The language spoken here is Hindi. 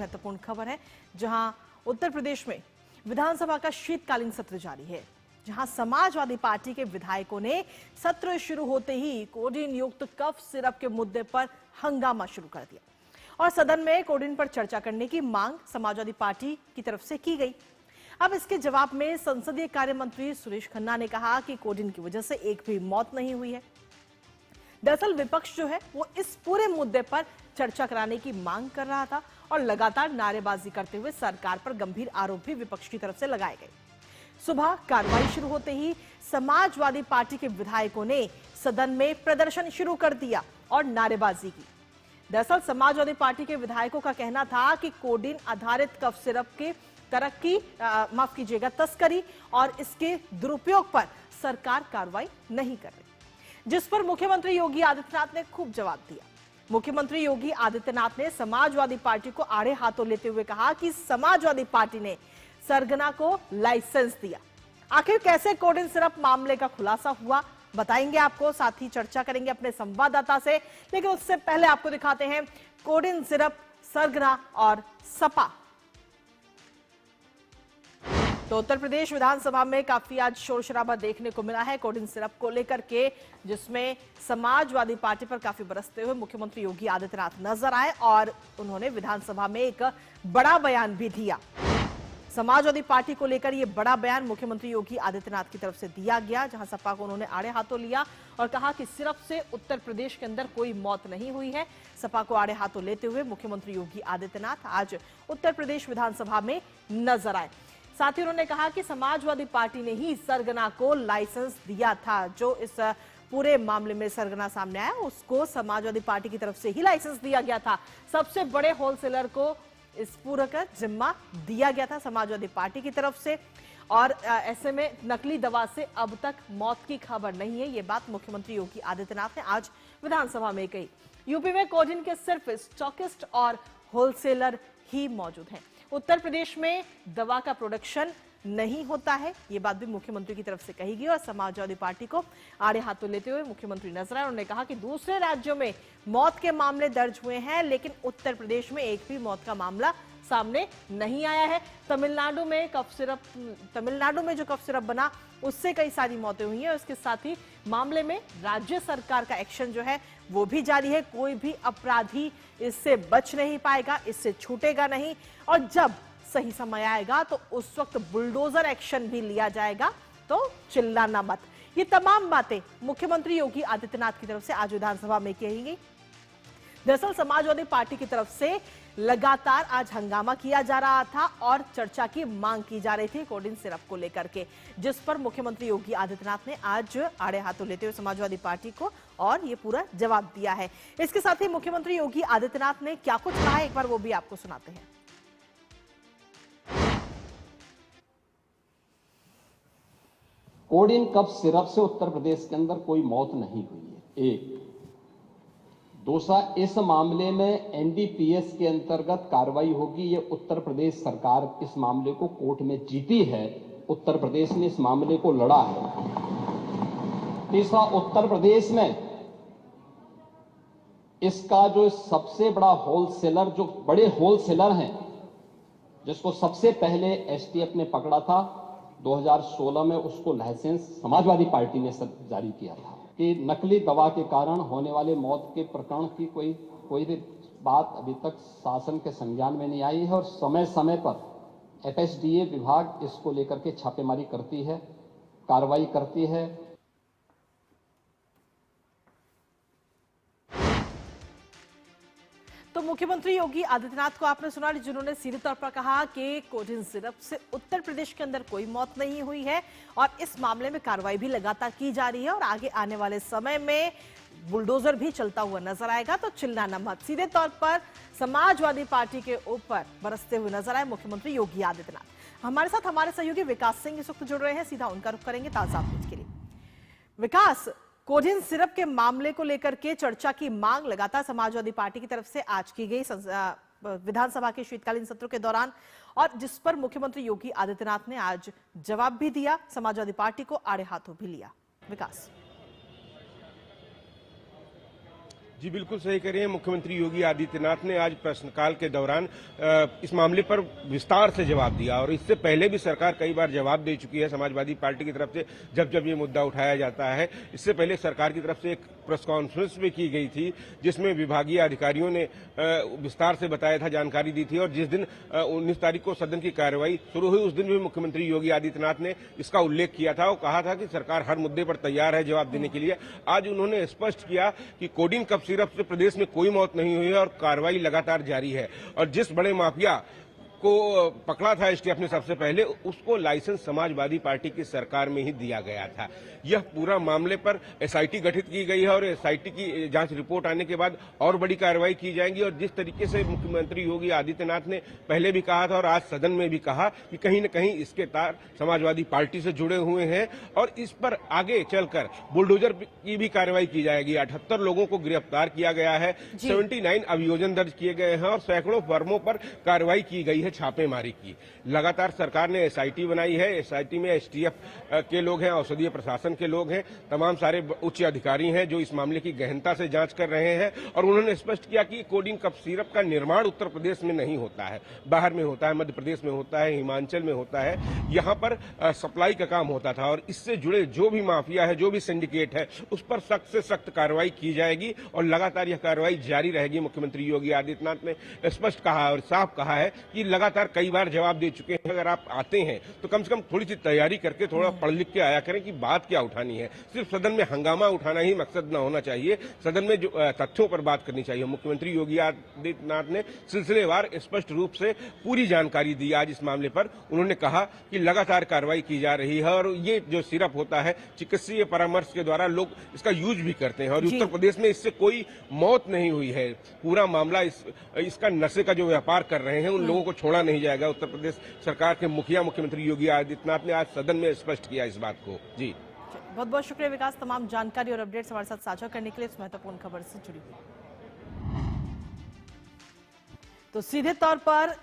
महत्वपूर्ण खबर है, जहां उत्तर प्रदेश में विधानसभा का शीतकालीन सत्र जारी है, जहां समाजवादी पार्टी के विधायकों ने सत्र शुरू होते ही कोडिन युक्त कफ सिरप के मुद्दे पर हंगामा शुरू कर दिया और सदन में कोडिन पर चर्चा करने की मांग समाजवादी पार्टी की तरफ से की गई। अब इसके जवाब में संसदीय कार्य मंत्री सुरेश खन्ना ने कहा कि कोडिन की वजह से एक भी मौत नहीं हुई है। दरअसल विपक्ष जो है वो इस पूरे मुद्दे पर चर्चा कराने की मांग कर रहा था और लगातार नारेबाजी करते हुए सरकार पर गंभीर आरोप भी विपक्ष की तरफ से लगाए गए। सुबह कार्रवाई शुरू होते ही समाजवादी पार्टी के विधायकों ने सदन में प्रदर्शन शुरू कर दिया और नारेबाजी की। दरअसल समाजवादी पार्टी के विधायकों का कहना था कि कोडिन आधारित कफ सिरप के तस्करी और इसके दुरुपयोग पर सरकार कार्रवाई नहीं कर रही, जिस पर मुख्यमंत्री योगी आदित्यनाथ ने खूब जवाब दिया। मुख्यमंत्री योगी आदित्यनाथ ने समाजवादी पार्टी को आड़े हाथों लेते हुए कहा कि समाजवादी पार्टी ने सरगना को लाइसेंस दिया। आखिर कैसे कोडिन सिरप मामले का खुलासा हुआ बताएंगे आपको, साथ ही चर्चा करेंगे अपने संवाददाता से, लेकिन उससे पहले आपको दिखाते हैं कोडिन सिरप, सरगना और सपा। तो उत्तर प्रदेश विधानसभा में काफी आज शोर शराबा देखने को मिला है कोडिन सिरप को लेकर के, जिसमें समाजवादी पार्टी पर काफी बरसते हुए मुख्यमंत्री योगी आदित्यनाथ नजर आए और उन्होंने विधानसभा में एक बड़ा बयान भी दिया। समाजवादी पार्टी को लेकर यह बड़ा बयान मुख्यमंत्री योगी आदित्यनाथ की तरफ से दिया गया, जहां सपा को उन्होंने आड़े हाथों लिया और कहा कि सिरप से उत्तर प्रदेश के अंदर कोई मौत नहीं हुई है। सपा को आड़े हाथों लेते हुए मुख्यमंत्री योगी आदित्यनाथ आज उत्तर प्रदेश विधानसभा में नजर आए। साथ ही उन्होंने कहा कि समाजवादी पार्टी ने ही सरगना को लाइसेंस दिया था। जो इस पूरे मामले में सरगना सामने आया उसको समाजवादी पार्टी की तरफ से ही लाइसेंस दिया गया था। सबसे बड़े होलसेलर को इस पूरा का जिम्मा दिया गया था समाजवादी पार्टी की तरफ से, और ऐसे में नकली दवा से अब तक मौत की खबर नहीं है। ये बात मुख्यमंत्री योगी आदित्यनाथ ने आज विधानसभा में कही। यूपी में कोडिन के सिर्फ स्टॉकिस्ट और होलसेलर ही मौजूद हैं। उत्तर प्रदेश में दवा का प्रोडक्शन नहीं होता है, ये बात भी मुख्यमंत्री की तरफ से कही गई और समाजवादी पार्टी को आड़े हाथों लेते हुए मुख्यमंत्री नजर आए। उन्होंने कहा कि दूसरे राज्यों में मौत के मामले दर्ज हुए हैं, लेकिन उत्तर प्रदेश में एक भी मौत का मामला सामने नहीं आया है। तमिलनाडु में जो कफ सिरप बना उससे कई सारी मौतें हुई हैं। उसके साथ ही मामले में राज्य सरकार का एक्शन जो है वो भी जारी है। कोई भी अपराधी इससे बच नहीं पाएगा, इससे छूटेगा नहीं, और जब सही समय आएगा तो उस वक्त बुलडोजर एक्शन भी लिया जाएगा, तो चिल्लाना मत। ये तमाम बातें मुख्यमंत्री योगी आदित्यनाथ की तरफ से आज विधानसभा में कही गई। दरअसल समाजवादी पार्टी की तरफ से लगातार आज हंगामा किया जा रहा था और चर्चा की मांग की जा रही थी कोडिन सिरप को लेकर के, जिस पर मुख्यमंत्री योगी आदित्यनाथ ने आज आड़े हाथों लेते हुए समाजवादी पार्टी को और ये पूरा जवाब दिया है। इसके साथ ही मुख्यमंत्री योगी आदित्यनाथ ने क्या कुछ कहा है, एक बार वो भी आपको सुनाते हैं। कोडिन कफ सिरप से उत्तर प्रदेश के अंदर कोई मौत नहीं हुई है, एक। दूसरा, इस मामले में एनडीपीएस के अंतर्गत कार्रवाई होगी। ये उत्तर प्रदेश सरकार इस मामले को कोर्ट में जीती है, उत्तर प्रदेश ने इस मामले को लड़ा है। तीसरा, उत्तर प्रदेश में इसका जो सबसे बड़ा होलसेलर, जो बड़े होलसेलर हैं, जिसको सबसे पहले एसटीएफ ने पकड़ा था 2016 में, उसको लाइसेंस समाजवादी पार्टी ने जारी किया था कि नकली दवा के कारण होने वाले मौत के प्रकरण की कोई भी बात अभी तक शासन के संज्ञान में नहीं आई है और समय समय पर एफएसडीए विभाग इसको लेकर के छापेमारी करती है, कार्रवाई करती है। तो मुख्यमंत्री योगी आदित्यनाथ को आपने सुना, जिन्होंने सीधे तौर पर कहा कि कोडिन सिरप से उत्तर प्रदेश के अंदर कोई मौत नहीं हुई है और इस मामले में कार्रवाई भी लगातार की जा रही है और आगे आने वाले समय में बुलडोजर भी चलता हुआ नजर आएगा, तो चिल्लाना मत। सीधे तौर पर समाजवादी पार्टी के ऊपर बरसते हुए नजर आए मुख्यमंत्री योगी आदित्यनाथ। हमारे साथ हमारे सहयोगी विकास सिंह इस वक्त जुड़ रहे हैं, सीधा उनका रुख करेंगे ताजा अपडेट के लिए। विकास, कोडिन सिरप के मामले को लेकर के चर्चा की मांग लगातार समाजवादी पार्टी की तरफ से आज की गई विधानसभा के शीतकालीन सत्र के दौरान, और जिस पर मुख्यमंत्री योगी आदित्यनाथ ने आज जवाब भी दिया, समाजवादी पार्टी को आड़े हाथों भी लिया। विकास। जी बिल्कुल सही कह रहे हैं। मुख्यमंत्री योगी आदित्यनाथ ने आज प्रश्नकाल के दौरान इस मामले पर विस्तार से जवाब दिया और इससे पहले भी सरकार कई बार जवाब दे चुकी है समाजवादी पार्टी की तरफ से जब जब ये मुद्दा उठाया जाता है। इससे पहले सरकार की तरफ से एक प्रेस कॉन्फ्रेंस भी की गई थी जिसमें विभागीय अधिकारियों ने विस्तार से बताया था, जानकारी दी थी और जिस दिन 19 तारीख को सदन की कार्रवाई शुरू हुई उस दिन भी मुख्यमंत्री योगी आदित्यनाथ ने इसका उल्लेख किया था और कहा था कि सरकार हर मुद्दे पर तैयार है जवाब देने के लिए। आज उन्होंने स्पष्ट किया कि कोडिन कफ सिरप से प्रदेश में कोई मौत नहीं हुई है और कार्रवाई लगातार जारी है और जिस बड़े माफिया को पकड़ा था एसटीएफ ने सबसे पहले, उसको लाइसेंस समाजवादी पार्टी की सरकार में ही दिया गया था। यह पूरा मामले पर एसआईटी गठित की गई है और एसआईटी की जांच रिपोर्ट आने के बाद और बड़ी कार्रवाई की जाएगी। और जिस तरीके से मुख्यमंत्री योगी आदित्यनाथ ने पहले भी कहा था और आज सदन में भी कहा कि कहीं न कहीं इसके तार समाजवादी पार्टी से जुड़े हुए हैं और इस पर आगे चलकर बुलडोजर की भी कार्रवाई की जाएगी। 78 लोगों को गिरफ्तार किया गया है, 79 अभियोजन दर्ज किए गए हैं और सैकड़ों फर्मों पर कार्रवाई की गई है छापेमारी की। लगातार सरकार ने एसआईटी बनाई है, एसआईटी में एसटीएफ के लोग हैं, औषधीय प्रशासन के लोग हैं, तमाम सारे उच्च अधिकारी हैं जो इस मामले की गहनता से जांच कर रहे हैं और उन्होंने स्पष्ट किया कि कोडिन कफ सिरप का निर्माण उत्तर प्रदेश में नहीं होता है, बाहर में होता है, मध्य प्रदेश में होता है, हिमाचल में होता है। यहाँ पर सप्लाई का काम होता था और इससे जुड़े जो भी माफिया है, जो भी सिंडिकेट है, उस पर सख्त से सख्त कार्रवाई की जाएगी और लगातार यह कार्रवाई जारी रहेगी। मुख्यमंत्री योगी आदित्यनाथ ने स्पष्ट कहा और साफ कहा है कि लगातार कई बार जवाब दे चुके हैं, अगर आप आते हैं तो कम से कम थोड़ी सी तैयारी करके थोड़ा पढ़ लिख के आया करें कि बात क्या उठानी है। सिर्फ सदन में हंगामा उठाना ही मकसद न होना चाहिए, सदन में जो तथ्यों पर बात करनी चाहिए। मुख्यमंत्री योगी आदित्यनाथ ने सिलसिलेवार स्पष्ट रूप से पूरी जानकारी दी आज इस मामले पर। उन्होंने कहा कि लगातार कार्रवाई की जा रही है और ये जो सिरप होता है चिकित्सीय परामर्श के द्वारा लोग इसका यूज भी करते हैं और उत्तर प्रदेश में इससे कोई मौत नहीं हुई है। पूरा मामला इसका नशे का जो व्यापार कर रहे हैं उन लोगों को छोड़ा नहीं जाएगा। उत्तर प्रदेश सरकार के मुखिया मुख्यमंत्री योगी आदित्यनाथ ने आज सदन में स्पष्ट किया इस बात को। जी बहुत बहुत शुक्रिया विकास, तमाम जानकारी और अपडेट्स हमारे साथ साझा करने के लिए, इस महत्वपूर्ण खबर से जुड़ी हुई। तो सीधे तौर पर